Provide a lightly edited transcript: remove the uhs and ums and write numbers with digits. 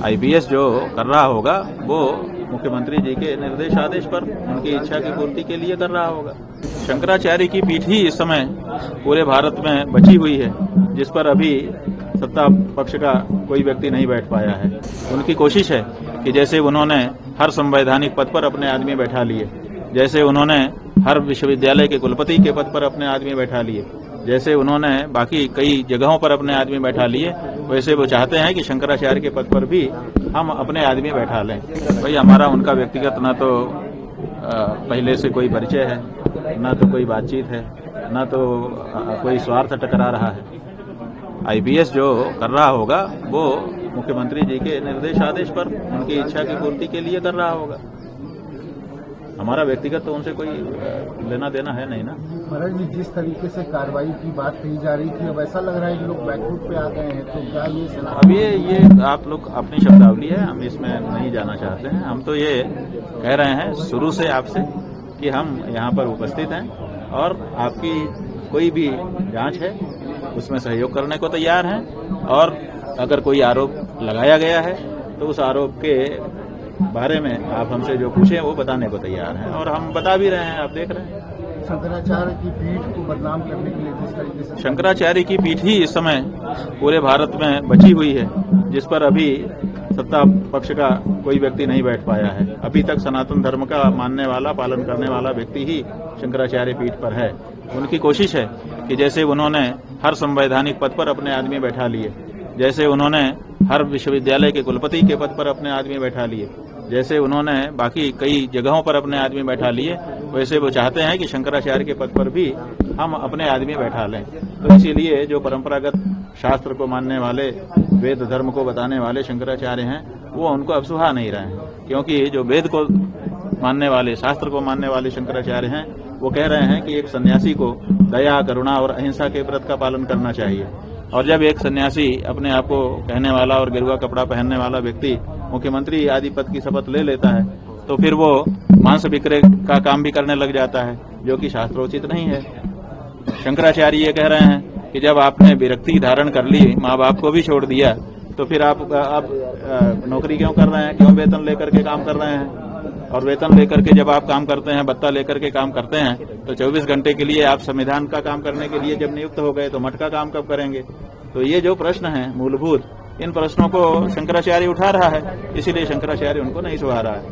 IPS जो कर रहा होगा वो मुख्यमंत्री जी के निर्देश आदेश पर उनकी इच्छा की पूर्ति के लिए कर रहा होगा। शंकराचार्य की पीठ ही इस समय पूरे भारत में बची हुई है, जिस पर अभी सत्ता पक्ष का कोई व्यक्ति नहीं बैठ पाया है। उनकी कोशिश है कि जैसे उन्होंने हर संवैधानिक पद पर अपने आदमी बैठा लिए, जैसे उन्होंने हर विश्वविद्यालय के कुलपति के पद पर अपने आदमी बैठा लिए, जैसे उन्होंने बाकी कई जगहों पर अपने आदमी बैठा लिए, वैसे वो चाहते हैं कि शंकराचार्य के पद पर भी हम अपने आदमी बैठा लें। भाई हमारा उनका व्यक्तिगत न तो पहले से कोई परिचय है, न तो कोई बातचीत है, न तो कोई स्वार्थ टकरा रहा है। आईपीएस जो कर रहा होगा वो मुख्यमंत्री जी के निर्देश आदेश पर उनकी इच्छा की पूर्ति के लिए कर रहा होगा। हमारा व्यक्तिगत तो उनसे कोई लेना देना है नहीं ना। महाराज जी, जिस तरीके से कार्रवाई की बात कही जा रही थी, अब ऐसा लग रहा है कि लोग बैकफुट पे आ गए हैं, तो क्या ये अब ये आप लोग अपनी शब्दावली है, हम इसमें नहीं जाना चाहते हैं। हम तो ये कह रहे हैं शुरू से आपसे कि हम यहाँ पर उपस्थित हैं और आपकी कोई भी जांच है उसमें सहयोग करने को तैयार हैं, और अगर कोई आरोप लगाया गया है तो उस आरोप के बारे में आप हमसे जो पूछें वो बताने को तैयार हैं, और हम बता भी रहे हैं, आप देख रहे हैं। शंकराचार्य की पीठ को बदनाम करने के लिए जिस तरीके से शंकराचार्य की पीठ ही इस समय पूरे भारत में बची हुई है, जिस पर अभी सत्ता पक्ष का कोई व्यक्ति नहीं बैठ पाया है। अभी तक सनातन धर्म का मानने वाला, पालन करने वाला व्यक्ति ही शंकराचार्य पीठ पर है। उनकी कोशिश है कि जैसे उन्होंने हर संवैधानिक पद पर अपने आदमी बैठा लिए, जैसे उन्होंने हर विश्वविद्यालय के कुलपति के पद पर अपने आदमी बैठा लिए, जैसे उन्होंने बाकी कई जगहों पर अपने आदमी बैठा लिए, वैसे वो चाहते हैं कि शंकराचार्य के पद पर भी हम अपने आदमी बैठा लें। तो इसीलिए जो परंपरागत शास्त्र को मानने वाले, वेद धर्म को बताने वाले शंकराचार्य हैं, वो उनको अब सुहा नहीं रहे हैं, क्योंकि जो वेद को मानने वाले, शास्त्र को मानने वाले शंकराचार्य हैं, वो कह रहे हैं कि एक सन्यासी को दया, करुणा और अहिंसा के व्रत का पालन करना चाहिए। और जब एक सन्यासी अपने आप को कहने वाला और गेरुआ कपड़ा पहनने वाला व्यक्ति मुख्यमंत्री आदि पद की शपथ ले लेता है, तो फिर वो मांस विक्रय का काम भी करने लग जाता है, जो कि शास्त्रोचित नहीं है। शंकराचार्य ये कह रहे हैं कि जब आपने विरक्ति धारण कर ली, माँ बाप को भी छोड़ दिया, तो फिर आप नौकरी क्यों कर रहे हैं, क्यों वेतन लेकर के काम कर रहे हैं? और वेतन लेकर के जब आप काम करते हैं, भत्ता लेकर के काम करते हैं, तो 24 घंटे के लिए आप संविधान का काम करने के लिए जब नियुक्त हो गए तो मठ का काम कब करेंगे? तो ये जो प्रश्न है मूलभूत, इन प्रश्नों को शंकराचार्य उठा रहा है, इसीलिए शंकराचार्य उनको नहीं सुहा रहा है।